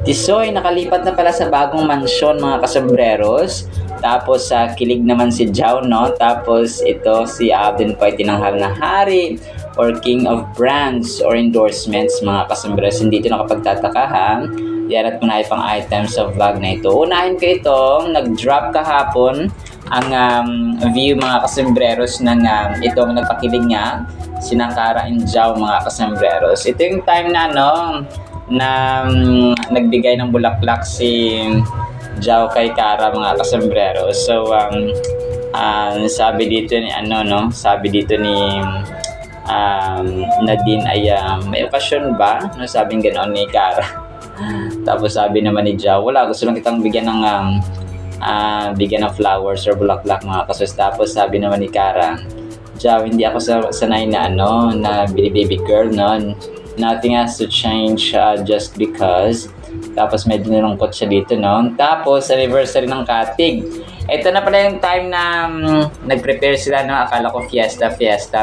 Tisoy nakalipat na pala sa bagong mansyon mga kasambreros. Tapos sa kilig naman si Jao, no? Tapos ito si Alden po ay tinanghal na hari or king of brands or endorsements mga kasambreros. Hindi ito nakapagtataka ha. Yan at muna pang items sa vlog na ito. Unahin ko itong nag-drop kahapon ang view mga kasambreros ng itong nagpakilig nga sinang Kara and Jao mga kasambreros. Ito yung time na na nagbigay ng bulaklak si Jao kay Kara mga kasombrero. So sabi dito ni sabi dito ni Nadine ay may okasyon ba? No, sabing ganoon ni Kara. Tapos sabi naman ni Jao, wala, gusto lang kitang bigyan ng bigyan ng flowers or bulaklak mga kasos. Tapos sabi naman ni Kara, Jao, hindi ako sanay na na baby girl nothing has to change just because. Tapos medyo nalungkot siya dito, Tapos anniversary ng Katig. Ito na pala yung time na nag-prepare sila, Akala ko fiesta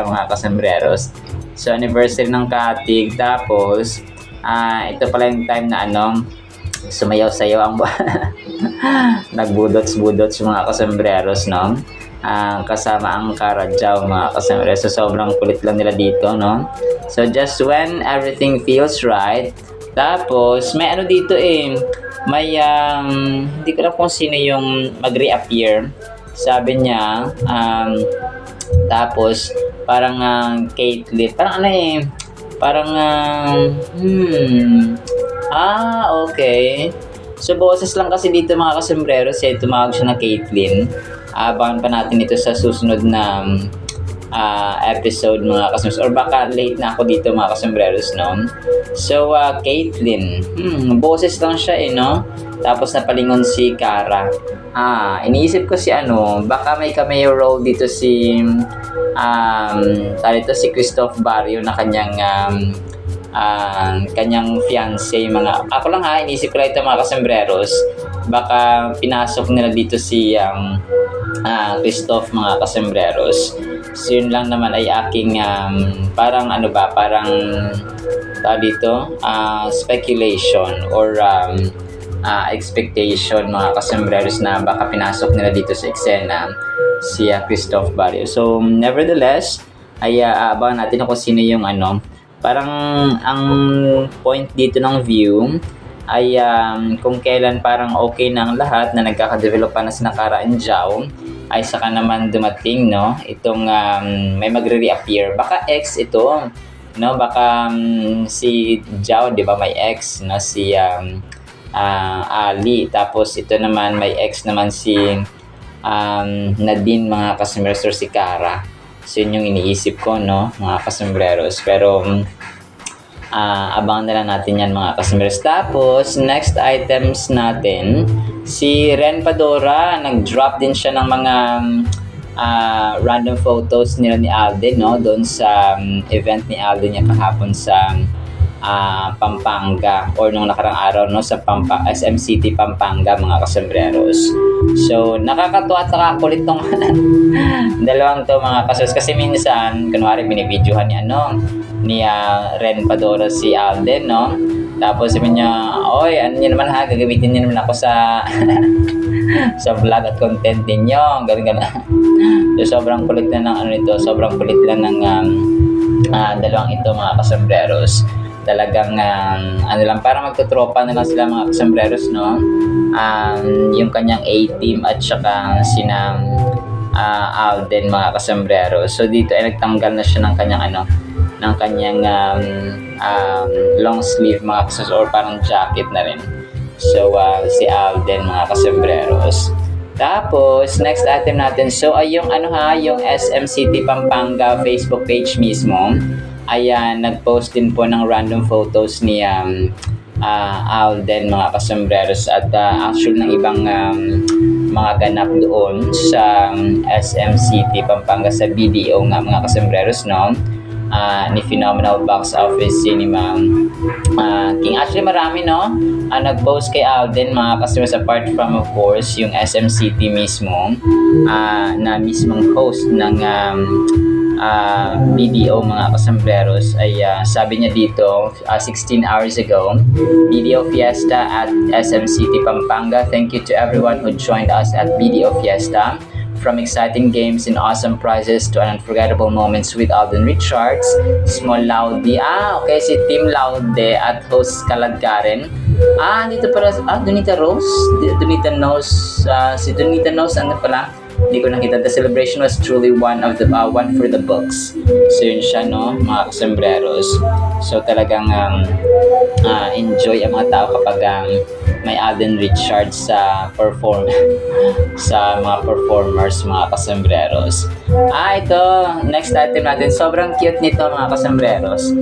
mga kasambreros. So anniversary ng Katig. Tapos ito pala yung time na sumayaw-sayaw ang nagbudots-budots mga kasambreros, kasama ang Kara Jao mga kasambreros. So sobrang kulit lang nila dito, So just when everything feels right. Tapos may dito may hindi ko alam kung sino yung mag-reappear. Sabi niya tapos parang Caitlyn, parang parang okay. So boses lang kasi dito mga kasambreros, tumawag siya na Caitlyn. Abangan pa natin ito sa susunod na episode mga kasambreros, or baka late na ako dito mga kasambreros, So Caitlyn, boses lang siya tapos napalingon si Kara. Iniisip ko si baka may cameo role dito si si Christoph Barrio na kanyang fiancé ako lang iniisip ko lang ito mga kasambreros, baka pinasok nila dito si Christoph mga kasambreros. So yun lang naman ay aking parang speculation or expectation mga kasambreros na baka pinasok nila dito sa eksena si Christoph Barrio. So nevertheless ay aabangan natin kung sino yung parang ang point dito ng view ay kung kailan parang okay na ang lahat na nagkaka-develop pa na si Kara and Jao, ay saka naman dumating itong may magre-reappear. Baka ex ito, baka si Jao, di ba, may ex si Ali. Tapos ito naman may ex naman si Nadine mga kasambreros or si Kara. So yun yung iniisip ko mga kasambreros. Pero abangan na lang natin yan mga kasambreros. Tapos next items natin, si Ren Padora, nag-drop din siya ng mga random photos nila ni Alden doon sa event ni Alden niya kahapon sa Pampanga, or nung nakarang araw sa SM City Pampanga mga kasambreros. So nakakatuwa at nakakulit tong dalawang to mga kasambreros, kasi minsan kunwari binibidyohan ni Ren Padora si Alden, tapos sabi niya, oy, niyo naman gagamitin niyo naman ako sa sa vlog at content ninyo, ganun. So sobrang kulit na ng sobrang kulit lang ng dalawang ito mga kasambreros. Talagang lang, para magtutropa na lang sila mga kasambreros, yung kanyang A-team at saka sinang Alden mga kasambreros. So dito ay nagtanggal na siya ng kanyang long sleeve mga kasambreros, or parang jacket na rin. So si Alden mga kasambreros. Tapos next item natin, so ay yung yung SM City Pampanga Facebook page mismo, ayan, nag-post din po ng random photos ni Alden mga kasambreros, at actually ng ibang mga ganap doon sa SM City Pampanga sa BDO nga mga kasambreros, ni Phenomenal Box Office Cinema King. Actually marami nag-post kay Alden mga kasambreros, apart from of course yung SM City mismo na mismong host ng BDO mga kasambreros ay sabi niya dito 16 hours ago, BDO Fiesta at SM City Pampanga. Thank you to everyone who joined us at BDO Fiesta. From exciting games and awesome prizes to unforgettable moments with Alden Richards, Small Laude, okay, si Team Laude at host Kaladkaren. Dito pala, Donita Rose, Donita Knows, si Donita Knows, ano pala, hindi ko nakita. The celebration was truly one for the books. So yun siya, no, mga kasambreros. So talagang enjoy ang mga tao kapag may Alden Richards sa sa mga performers, mga kasambreros. Ito, next item natin. Sobrang cute nito, mga kasambreros.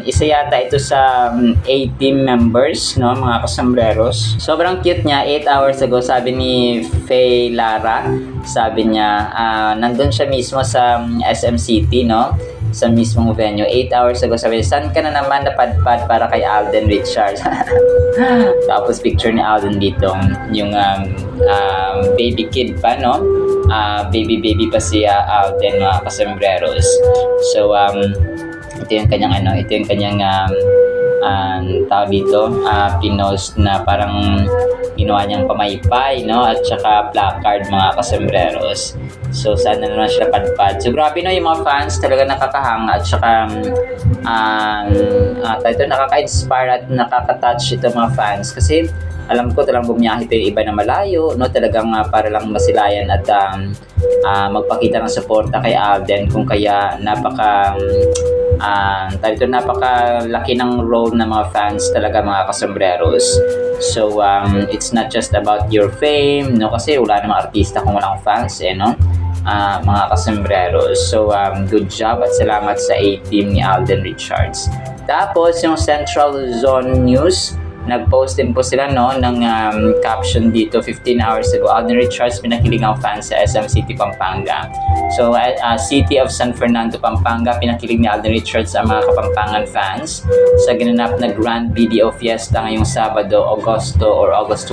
Isa yata ito sa A-team members, no, mga kasambreros. Sobrang cute niya. 8 hours ago, sabi ni Faye Lara, sabi niya, nandun siya mismo sa SM City, no, sa mismong venue. 8 hours ago, sabi niya, saan ka na naman napadpad para kay Alden Richards? Tapos picture ni Alden dito, yung baby kid pa, no? Baby pa si Alden, mga kasambreros. So, ito yung kanyang ito yung kanyang tao dito, pinost na parang ginawa niyang pamaypay, no, at saka placard, mga kasambreros. So sana naman siya padpad. So grabe, no, yung mga fans talaga nakakahanga at saka ito nakaka-inspire at nakaka-touch ito mga fans, kasi alam ko talagang bumiyahe ito yung iba na malayo, no, talagang para lang masilayan at magpakita ng suporta kay Alden, kung kaya napakalaki ng role ng mga fans talaga, mga kasambreros. So it's not just about your fame, no, kasi wala namang artista kung walang fans, no, mga kasambreros. So good job at salamat sa A-team ni Alden Richards. Tapos yung Central Zone News, nag-post din po sila, no, ng caption dito, 15 hours ago, Alden Richards pinakilig ang fans sa SM City Pampanga. So City of San Fernando, Pampanga, pinakilig ni Alden Richards ang mga Kapampangan fans sa ginanap na Grand BDO Fiesta ngayong Sabado, August 1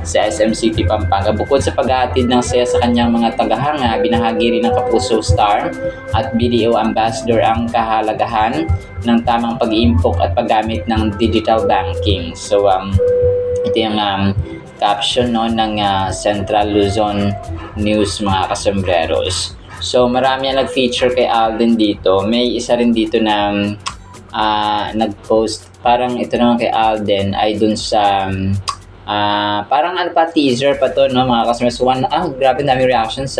sa SM City Pampanga. Bukod sa paghahatid ng saya sa kanyang mga tagahanga, binahagi rin ng Kapuso Star at BDO Ambassador ang kahalagahan ng tamang pag-iimpok at paggamit ng digital banking. So ito yung caption, no, ng Central Luzon News, mga kasambreros. So marami ang nag-feature kay Alden dito. May isa rin dito na nag-post, parang ito naman kay Alden ay dun sa parang teaser pa to, no, mga kasambreros. Grabe dami reactions,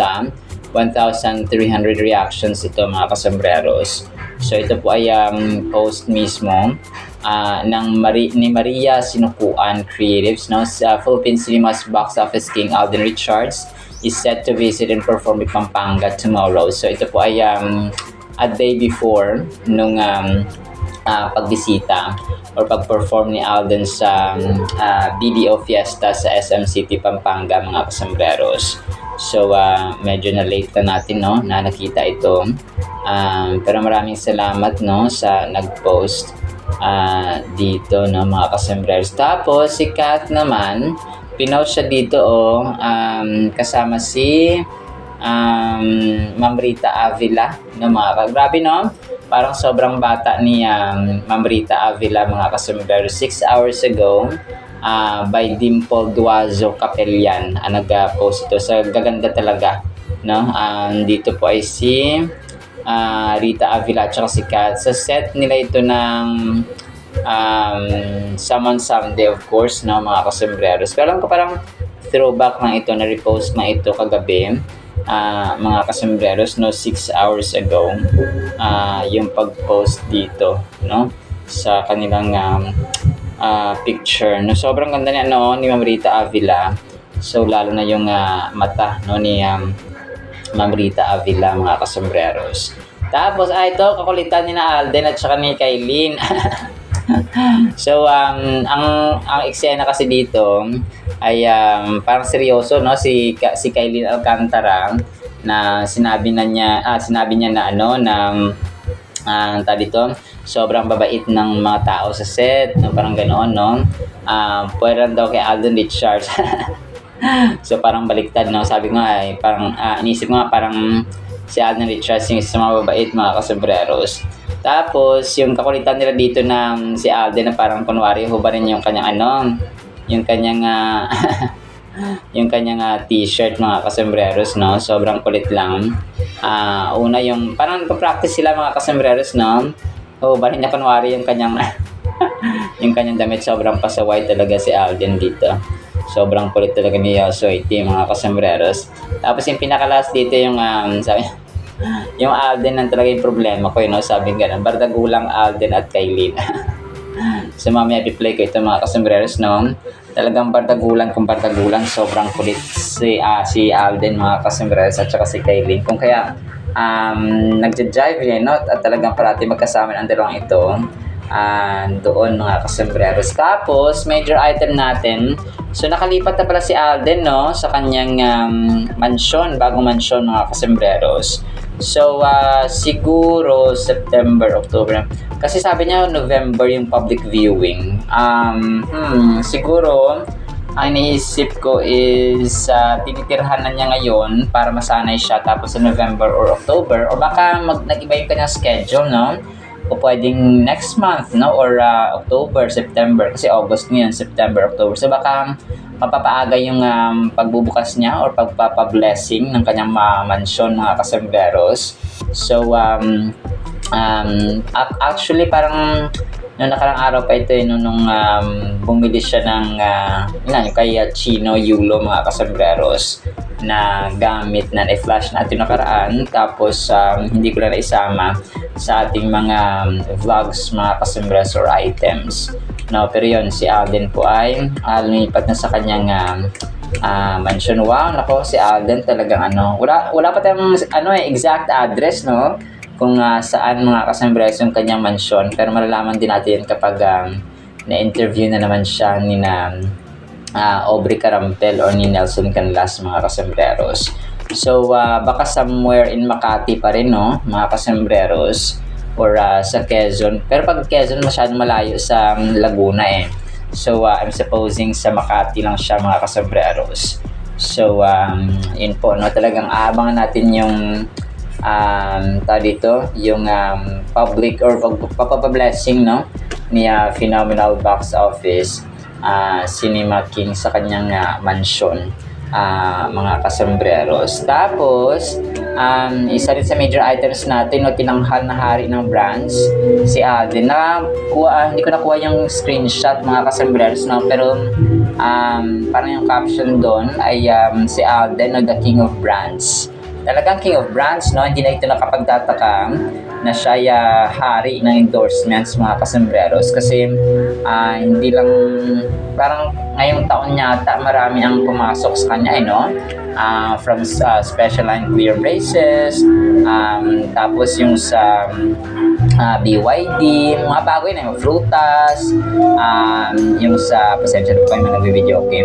1,300 reactions ito, mga kasambreros. So ito po ay post mismo ni Maria Sinukuan Creatives, no, sa Philippine Cinemas box office king Alden Richards is set to visit and perform in Pampanga tomorrow. So ito po ay a day before nung pagbisita or pag-perform ni Alden sa BDO Fiesta sa SM City Pampanga, mga kasambreros. So medyo na late na natin, no, na nakita ito. Pero maraming salamat, no, sa nag-post dito, no, mga kasambreros. Tapos si Kat naman, pinost siya dito, kasama si Ma'am Rita Avila, no, grabe, no, parang sobrang bata ni Ma'am Rita Avila, mga kasambreros. 6 hours ago, by Dimple Duazo Capellan, nag-post ito. Sa gaganda talaga, no. Dito po ay si Rita Avila at saka si Kat. Sa set nila ito ng Summon Someday, of course, no, mga kasambreros. Pero alam ko parang throwback lang ito, na-repost na ito kagabi, mga kasambreros, no, 6 hours ago, yung pag-post dito, no, sa kanilang picture, no. Sobrang ganda niya, no, ni Ma'am Rita Avila. So lalo na yung mata, no, ni Ma'am Rita Avila, mga kasambreros. Tapos ito kakulitan ni na Alden at saka ni Kailin. So ang eksena kasi dito ay parang seryoso, no, si Kailin Alcantara, na sinabi niya na dito, sobrang babait ng mga tao sa set, no, parang ganoon, no. Pwede daw kay Alden Richards. So parang baliktad, no, sabi ko nga ay parang inisip ko nga parang Si Alden Richards yung isa mga mabait mga kasembreros. Tapos, yung kakulitan nila dito ng si Alden na parang kunwari hubarin yung kanyang yung kanyang yung kanyang t-shirt mga kasembreros, no? Sobrang kulit lang. Una yung parang nagpa-practice sila mga kasembreros, no? Hubarin niya kunwari yung kanyang yung kanyang damit. Sobrang pasaway talaga si Alden dito. Sobrang kulit talaga ni Yosoiti mga kasembreros. Tapos yung pinaka-last dito yung sabi yung Alden ang talaga yung problema ko, no? Sabi nga, bardagulang Alden at Kailin. So mamaya i-play ko ito mga kasembreros, no? Talagang bardagulan kung bardagulan. Sobrang kulit si Alden mga kasembreros at saka si Kailin. Kung kaya nagja-jive yun, no? At talagang parati magkasama ang dalawang ito. Doon mga kasembreros. Tapos major item natin, so nakalipat na pala si Alden, no, sa kanyang mansyon, bagong mansyon mga kasembreros. So siguro September, October, kasi sabi niya November yung public viewing. Siguro ang iniisip ko is tinitirhan na niya ngayon para masanay siya, tapos sa November or October, or baka nag-iba yung kanyang schedule, no? O pwedeng next month, no? Or October, September. Kasi August ngayon, September, October. So baka mapapaaga yung pagbubukas niya or pagpapablessing ng kanyang mansyon mga kasembreros. So actually parang noong nakarang araw pa ito, nung bumili siya ng yung kay Chino Yulo mga kasembreros na gamit na i-flash natin nakaraan, tapos hindi ko na naisama sa ating mga vlogs mga kasembreros or items, no? Pero yun, si Alden po ay lumipat na sa kanyang mansion. Wow, nako, si Alden talagang wala pa tayong exact address, no, kung saan mga kasembreros yung kanyang mansion, pero malalaman din natin kapag na-interview na naman siya ni Aubrey Carampel or ni Nelson Canlas mga kasembreros. So baka somewhere in Makati pa rin, no, mga kasembreros, or sa Quezon. Pero pag Quezon masyadong malayo sa Laguna So I'm supposing sa Makati lang siya mga kasembreros. So yun po, no, talagang abangan natin yung dito yung public or pagpapablessing, no, ni Phenomenal Box Office Cinema King sa kanyang mansyon mga kasembreros. Tapos isa rin sa major items natin, no, tinanghal na hari ng brands si Alden. Hindi ko nakuha yung screenshot mga kasembreros, no, pero parang yung caption doon ay si Alden, no, the King of Brands. Talagang King of Brands, no? Hindi na ito nakapagtataka na siya hari ng endorsements mga kasembreros, kasi hindi lang parang ngayong taon yata marami ang pumasok sa kanya, no? From special line clear braces, tapos yung sa BYD, mga bago yun, yung Frutas, yung sa, pasensya na po yung nag-video, okay,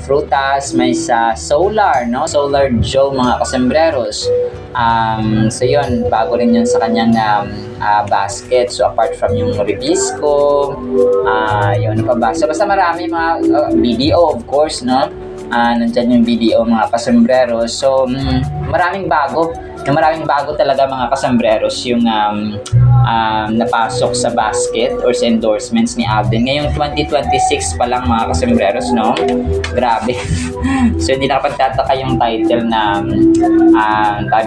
Frutas, may sa Solar, no, Solar Joe mga kasembreros. So yun, bago rin yun sa kanyang basket. So apart from yung Ribisco, yun, ano pa ba? So basta marami mga BDO, of course, no, nandyan yung BDO mga kasembreros. So maraming bago talaga mga kasembreros yung napasok sa basket or sa endorsements ni Alden. Ngayong 2026 pa lang mga kasembreros, no? Grabe. So hindi nakapagtataka yung title na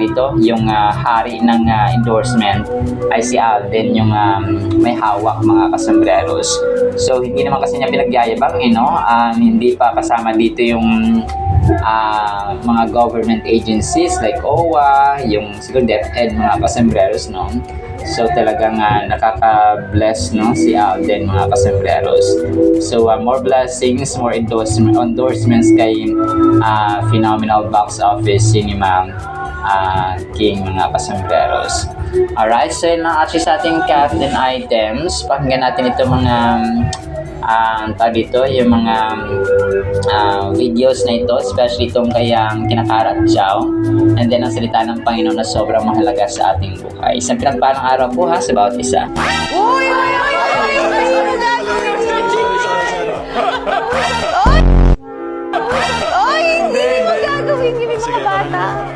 dito, yung hari ng endorsement ay si Alden yung may hawak mga kasembreros. So hindi naman kasi niya pinagyayabang, no? Hindi pa kasama dito yung mga government agencies like OWA, yung siguro DepEd mga kasembreros, no? So talagang nakaka-bless, no, si Alden mga kasembreros. So more blessings, more endorsements kay Phenomenal Box Office Cinema King mga kasembreros. Alright, so yun lang actually sa ating captain items. Pakinggan natin ito mga dito, yung mga videos na ito, especially itong kayang kinakarat Chow, and then ang salita ng Panginoon na sobrang mahalaga sa ating buhay. Isang pinagpalang araw po ha sa bawat isa. Oy, hindi mo gagawin yun yung mga bata.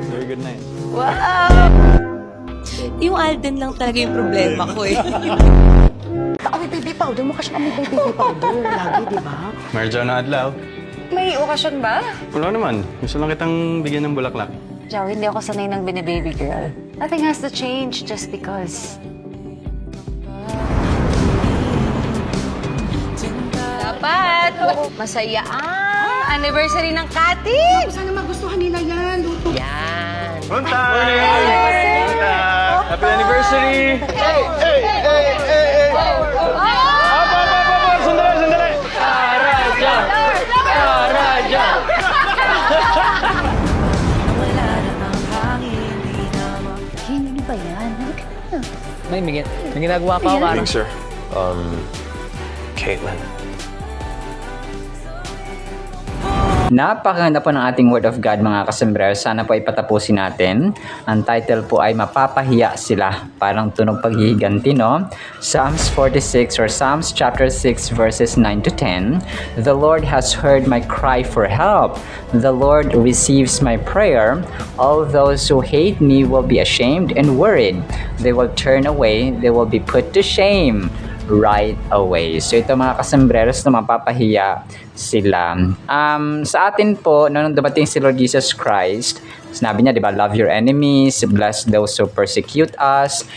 Very good night. Alden lang talaga yung problema ko eh. May baby powder mo kasi kami baby powder. Lagi, di ba? Marjo na adlaw. May okasyon ba? Wala naman. Gusto lang kitang bigyan ng bulaklak. Joe, hindi ako sanay ng bine-baby girl. Nothing has to change just because. Dapat masaya ang anniversary ng Kati. Sana magustuhan nila yan. Luto. Yan. Punta! Punta! Happy anniversary! Hey! Hey! Hey! Hey! Hey! Sandali! Sandali! Karaja! Karaja! Ano ba yan? May ginagawa pa ako parang. sir. Caitlin. Napakaganda po ng ating Word of God mga kasombrero. Sana po ay patapusin natin. Ang title po ay Mapapahiya Sila. Parang tunog paghihiganti, no? Psalms 46 or Psalms chapter 6 verses 9 to 10. The Lord has heard my cry for help. The Lord receives my prayer. All those who hate me will be ashamed and worried. They will turn away. They will be put to shame right away. So ito mga kasembreros na mapapahiya sila. Sa atin po, nung dumating si Lord Jesus Christ, sinabi niya, di ba, love your enemies, bless those who persecute us,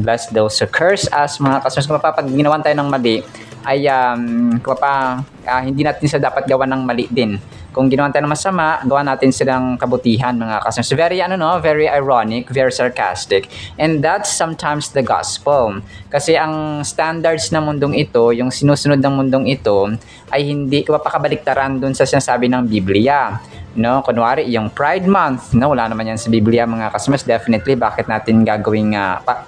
bless those who curse us. Mga kasembreros, kung pag ginawan tayo ng mali, ay hindi natin sila dapat gawa ng mali din. Kung ginawa tayo ng masama, gawa natin silang kabutihan, mga kasama. So very ironic, very sarcastic. And that's sometimes the gospel. Kasi ang standards ng mundong ito, yung sinusunod ng mundong ito, ay hindi kapakabaliktaran dun sa sinasabi ng Biblia. No, kunwari yung Pride Month, no, wala naman yan sa Biblia, mga kasmas. Definitely, bakit natin gagawing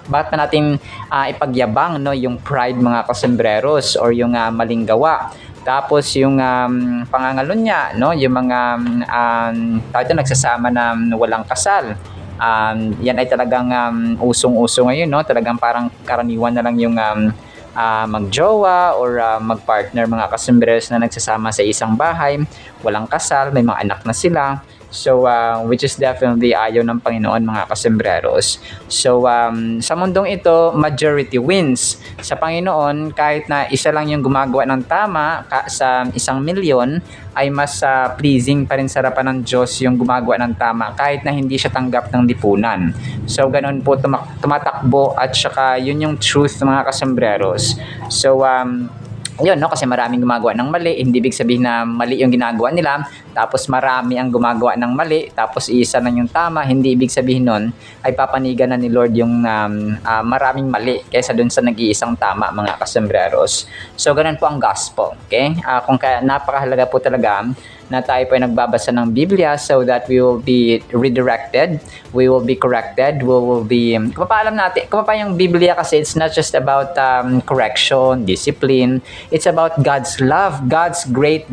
bakit pa natin ipagyabang, no, yung pride, mga kasembreros, or yung maling gawa. Tapos yung pangangalon niya, no, yung mga tayo nagsasama na walang kasal. Yan ay talagang usong-uso ngayon, no? Talagang parang karaniwan na lang yung magjowa or magpartner, mga kasembreros na nagsasama sa isang bahay, walang kasal, may mga anak na sila. So, which is definitely ayaw ng Panginoon, mga kasembreros. So, sa mundong ito, majority wins. Sa Panginoon, kahit na isa lang yung gumagawa ng tama sa 1 milyon, ay mas pleasing pa rin sa harapan ng Diyos yung gumagawa ng tama kahit na hindi siya tanggap ng lipunan. So, ganun po tumatakbo at saka yun yung truth, mga kasembreros. So, yun, no, kasi maraming gumagawa ng mali, hindi ibig sabihin na mali yung ginagawa nila, tapos marami ang gumagawa ng mali, tapos isa lang yung tama, hindi ibig sabihin nun ay papanigan na ni Lord yung maraming mali kaysa dun sa nag-iisang tama, mga kasembreros. So, ganun po ang gospel, okay? Kung kaya napakahalaga po talaga na tayo po ay nagbabasa ng Biblia so that we will be redirected, we will be corrected, we will be, kapapaalam natin, yung Biblia kasi it's not just about correction, discipline, it's about God's love, God's great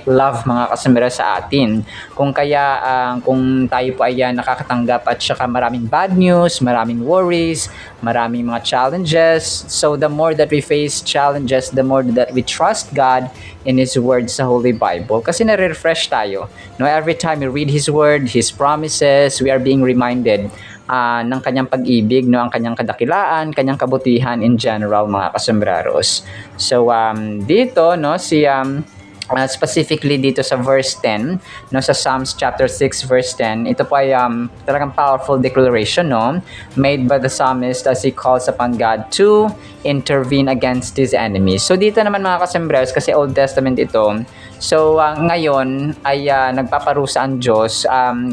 love, mga kasembero sa atin. Kung kaya, kung tayo po ay nakakatanggap at saka maraming bad news, maraming worries, maraming mga challenges, so the more that we face challenges, the more that we trust God in His Word sa Holy Bible. Kasi nare-refresh tayo. No, every time we read His Word, His promises, we are being reminded ng kanyang pag-ibig, no, ang kanyang kadakilaan, kanyang kabutihan in general, mga kasembreros. So, dito, no, specifically dito sa verse 10, no, sa Psalms chapter 6 verse 10, ito po ay talagang powerful declaration, no, made by the psalmist as he calls upon God to intervene against his enemies. So dito naman, mga kasembreros, kasi Old Testament ito, so ngayon ay nagpaparusa ang Diyos.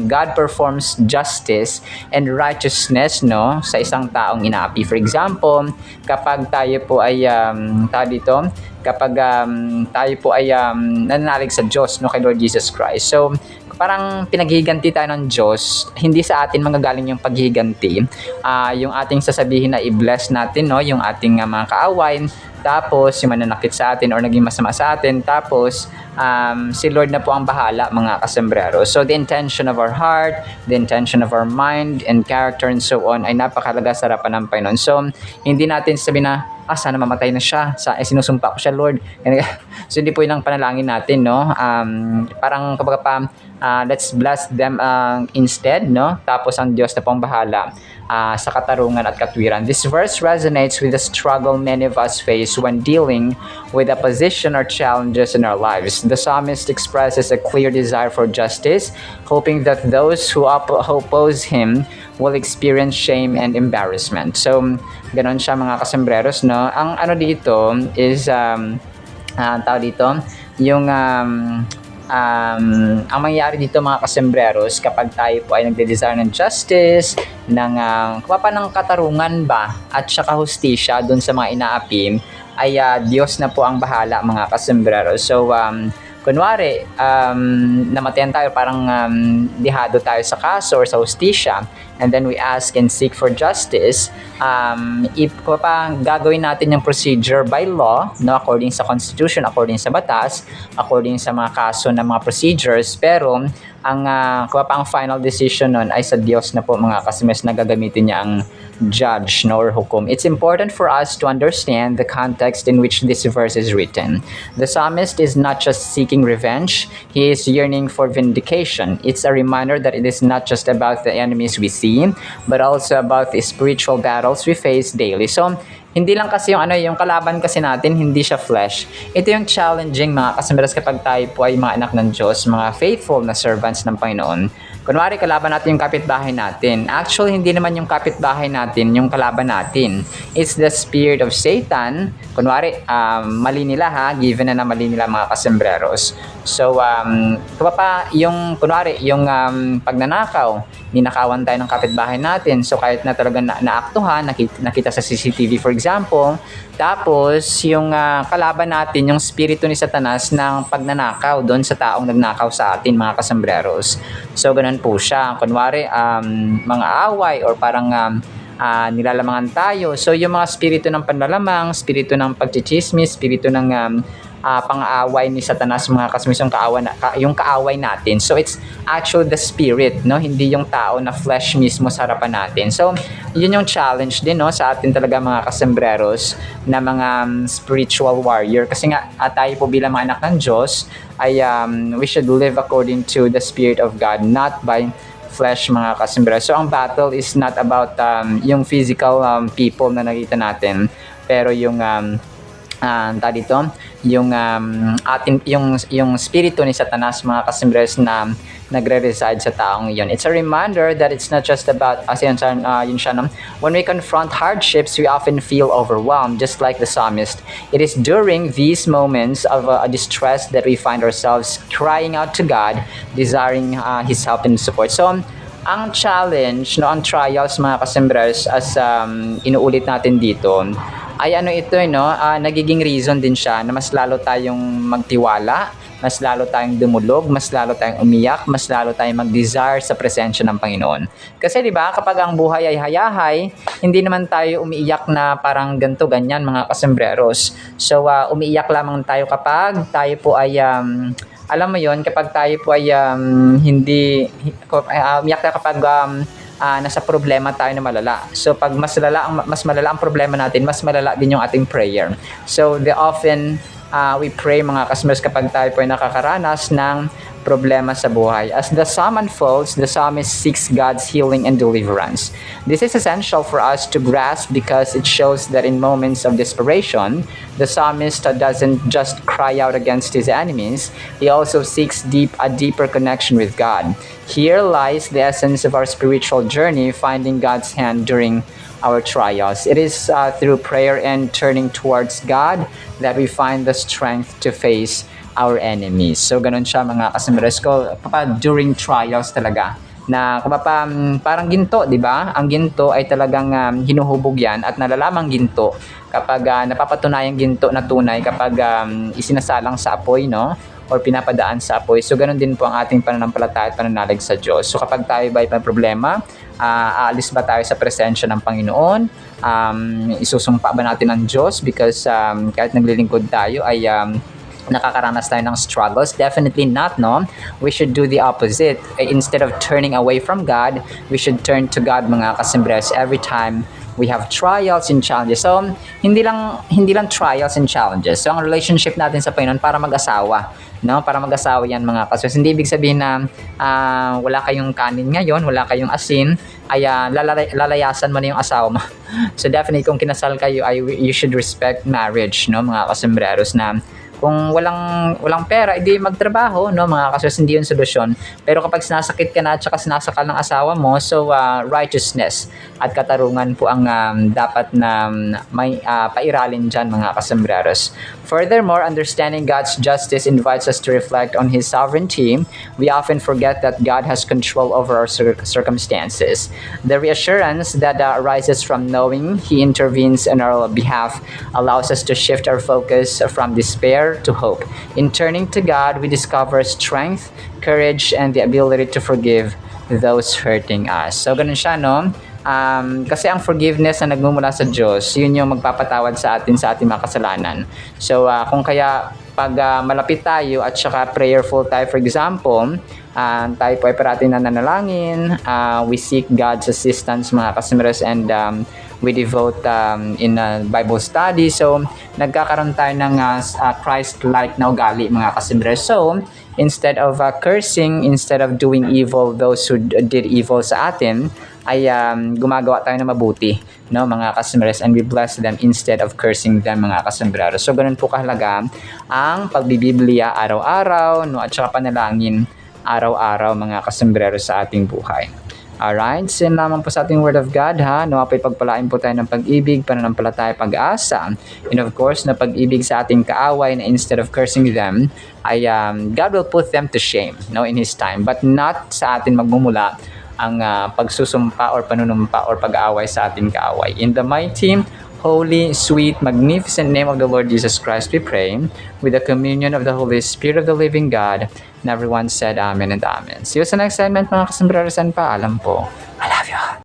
God performs justice and righteousness, no, sa isang taong inaapi. For example, kapag tayo po ay kapag tayo po ay nananalig sa Diyos, no, kay Lord Jesus Christ. So, parang pinaghihiganti tayo ng Diyos, hindi sa atin manggagaling yung paghihiganti. Yung ating sasabihin na i-bless natin, no, yung ating mga kaaway, tapos yung mananakit sa atin or naging masama sa atin, tapos si Lord na po ang bahala, mga kasembreros. So the intention of our heart, the intention of our mind and character and so on ay napakahalaga sa harapan ng Panginoon. So hindi natin sabihin na sana mamatay na siya. Sinusumpa ko siya, Lord. So, hindi po yun ang panalangin natin, no? Parang kapag let's bless them instead, no? Tapos ang Diyos na pong bahala sa katarungan at katwiran. This verse resonates with the struggle many of us face when dealing with opposition or challenges in our lives. The psalmist expresses a clear desire for justice, hoping that those who oppose him will experience shame and embarrassment. So, ganon siya mga kasembreros, no? Ang ano dito is, tao dito, yung ang mangyayari dito mga kasembreros kapag tayo po ay nagde-desire ng justice, ng katarungan ba at saka hustisya dun sa mga inaapim, ay Diyos na po ang bahala mga kasembreros. So kunwari namatayan tayo, parang dihado tayo sa kaso or sa hustisya, and then we ask and seek for justice, if gagawin natin yung procedure by law, no, according sa constitution, according sa batas, according sa mga kaso na mga procedures, pero ang final decision nun ay sa Diyos na po mga kasembreros, na gagamitin niya ang judge, no, or hukom. It's important for us to understand the context in which this verse is written. The psalmist is not just seeking revenge, he is yearning for vindication. It's a reminder that it is not just about the enemies we see, but also about the spiritual battles we face daily. So, hindi lang kasi yung kalaban kasi natin, hindi siya flesh. Ito yung challenging mga kasembreros kapag tayo po ay mga anak ng Diyos, mga faithful na servants ng Panginoon. Kunwari, kalaban natin yung kapitbahay natin. Actually, hindi naman yung kapitbahay natin yung kalaban natin. It's the spirit of Satan. Kunwari, mali nila given na mali nila mga kasembreros. So, yung pagnanakaw, ninakawan tayo ng kapitbahay natin. So, kahit na talaga naaktuhan, nakita sa CCTV for example, tapos yung kalaban natin, yung spirito ni Satanas ng pagnanakaw doon sa taong nagnakaw sa atin mga kasembreros. So, ganun po siya. Kunwari, mga away or parang nilalamangan tayo. So, yung mga spirito ng panlalamang, spirito ng pagchichismis, spirito ng pang-aaway ni Satanas mga kasembreros, yung kaaway natin. So, it's actually the spirit, no? Hindi yung tao na flesh mismo sa harapan natin. So, yun yung challenge din, no, sa atin talaga mga kasembreros na mga spiritual warrior. Kasi nga, tayo po bilang mga anak ng Diyos ay we should live according to the Spirit of God, not by flesh mga kasembreros. So, ang battle is not about yung physical people na nakita natin, pero yung yung spirito ni Satanas mga kasembreros na nagre-reside sa taong yun. It's a reminder that it's not just about when we confront hardships, we often feel overwhelmed, just like the psalmist. It is during these moments of distress that we find ourselves crying out to God, desiring His help and support. So, ang challenge, no, ang trials mga kasembreros, as inuulit natin dito, ay nagiging reason din siya na mas lalo tayong magtiwala, mas lalo tayong dumulog, mas lalo tayong umiyak, mas lalo tayong mag-desire sa presensya ng Panginoon. Kasi 'di ba, kapag ang buhay ay hayahay, hindi naman tayo umiiyak na parang ganto ganyan mga kasembreros. So umiiyak lamang tayo kapag tayo po ay alam mo yon, kapag tayo po ay umiyak tayo kapag nasa problema tayo na malala. So pag mas malala ang problema natin, mas malala din yung ating prayer. So often we pray mga kasembreros kapag tayo po ay nakakaranas ng problema sa buhay. As the psalm unfolds, the psalmist seeks God's healing and deliverance. This is essential for us to grasp because it shows that in moments of desperation, the psalmist doesn't just cry out against his enemies, he also seeks a deeper connection with God. Here lies the essence of our spiritual journey, finding God's hand during our trials. It is through prayer and turning towards God that we find the strength to face our enemies. So, ganun siya mga kasembreros ko, during trials talaga. Na parang ginto, di ba? Ang ginto ay talagang hinuhubog yan at nalalamang ginto kapag napapatunayang ginto na tunay kapag isinasalang sa apoy, no? Or pinapadaan sa apoy. So, ganun din po ang ating pananampalataya at pananalig sa Diyos. So, kapag tayo ba may problema, aalis ba tayo sa presensya ng Panginoon? Isusumpa ba natin ang Diyos? Because kahit naglilingkod tayo ay nakakaranas tayo ng struggles? Definitely not, no? We should do the opposite. Instead of turning away from God, we should turn to God mga kasembreros every time we have trials and challenges. So, hindi lang trials and challenges. So, ang relationship natin sa Panginoon para mag-asawa, no? Para mag-asawa yan mga kasos. Hindi ibig sabihin na wala kayong kanin ngayon, wala kayong asin, ay lalayasan mo na yung asawa mo. So, definitely kung kinasal kayo, you should respect marriage, no? Mga kasembreros, na kung walang pera, edi magtrabaho, no, mga kasos, hindi yun solusyon. Pero kapag sinasakit ka na at saka sinasakal ng asawa mo, so righteousness at katarungan po ang dapat na may pairalin dyan, mga kasembreros. Furthermore, understanding God's justice invites us to reflect on His sovereignty. We often forget that God has control over our circumstances. The reassurance that arises from knowing He intervenes on our behalf allows us to shift our focus from despair to hope. In turning to God, we discover strength, courage, and the ability to forgive those hurting us. So, ganun siya, no? Kasi ang forgiveness na nagmumula sa Diyos, yun yung magpapatawad sa atin sa ating mga kasalanan. So, kung kaya pag malapit tayo at saka prayerful tayo, for example, tayo po ay parating na nanalangin, we seek God's assistance, mga kasimiras, and we devote in Bible study. So, nagkakaroon tayo ng Christ-like na ugali, mga kasimiras. So, instead of cursing, instead of doing evil those who did evil sa atin, ay gumagawa tayo na mabuti, no, mga kasembreros, and we bless them instead of cursing them, mga kasembreros. So, ganun po kahalaga ang pagbibiblia araw-araw, no, at saka panalangin araw-araw, mga kasembreros, sa ating buhay. Alright, sin lamang po sa ating Word of God, ha. Nawapay pagpalain po tayo ng pag-ibig, pananampalataya, pag-asa, and of course, na pag-ibig sa ating kaaway, na instead of cursing them, ay God will put them to shame, no, in His time, but not sa atin magmumula ang pagsusumpa or panunumpa or pag-aaway sa ating kaaway. In the mighty, holy, sweet, magnificent name of the Lord Jesus Christ, we pray, with the communion of the Holy Spirit of the living God, and everyone said Amen and Amen. See you sa next segment, mga kasembreros, and paalam po. I love you.